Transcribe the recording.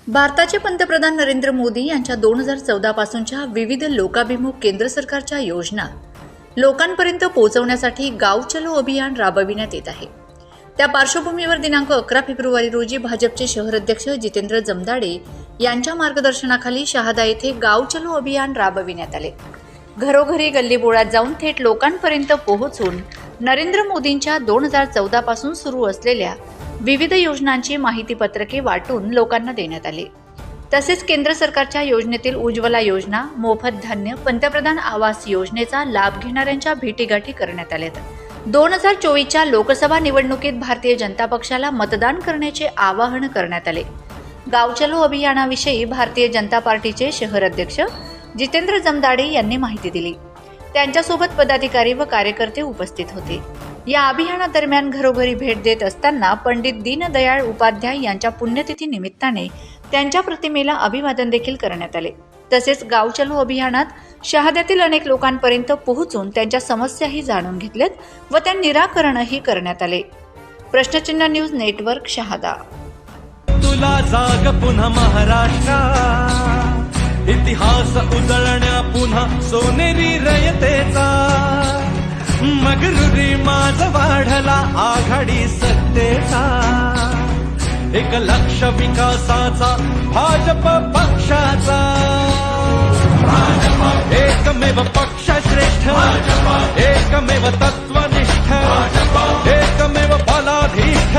भारताचे पंतप्रधान नरेंद्र मोदी यांच्या 2014 पासूनच्या विविध लोकाभिमुख केंद्र सरकारच्या योजना लोकांपर्यंत पोहोचवण्यासाठी गाव चलो अभियान राबविण्यात येत आहे। त्या पार्श्वभूमीवर दिनांक 11 फेब्रुवारी रोजी भाजपचे शहराध्यक्ष जितेंद्र जमदाडे यांच्या मार्गदर्शनाखाली शहादा येथे गाव चलो अभियान राबविण्यात आले। घरोघरी गल्लीबोळात जाऊन थेट लोकांपर्यंत पोहोचून नरेंद्र मोदींच्या 2014 पासून सुरू असलेल्या विविध योजनांची माहितीपत्रके वाटून लोकांना देण्यात आली। तसेच केंद्र सरकारच्या योजनेतील उज्ज्वला योजना, मोफत धान्य, पंतप्रधान आवास योजनेचा लाभ घेणाऱ्यांच्या भेटीगाठी करण्यात आल्या। 2024च्या लोकसभा निवडणुकीत भारतीय जनता पक्षाला मतदान करण्याचे आवाहन करण्यात आले। गाव चलो अभियानाविषयी भारतीय जनता पार्टीचे शहर अध्यक्ष जितेंद्र जमदाडे यांनी माहिती दिली। त्यांच्यासोबत पदाधिकारी व कार्यकर्ते उपस्थित होते। या अभियानादरम्यान घरोघरी भेट देत असताना पंडित दीनदयाळ उपाध्याय यांच्या पुण्यतिथी निमित्ताने त्यांच्या प्रतिमेला अभिवादन देखील करण्यात आले। तसेच गाव चलो अभियानात शहाद्यातील अनेक लोकांपर्यंत पोहोचून त्यांच्या समस्याही जाणून घेतल्यात व त्या निराकरणही करण्यात आले। प्रश्नचिन्ह न्यूज नेटवर्क शहादा। तुला जाग पुन्हा महाराष्ट्रा, इतिहास उजळण्या पुन्हा सोनेरी रयतेचा, मगरुरी माझ वाढला आघाडी सत्तेचा, एक लक्ष विकासाचा भाजप पक्षाचा, एकमेव पक्ष श्रेष्ठ, एकमेव तत्वनिष्ठ, एकमेव बलाधीष्ठ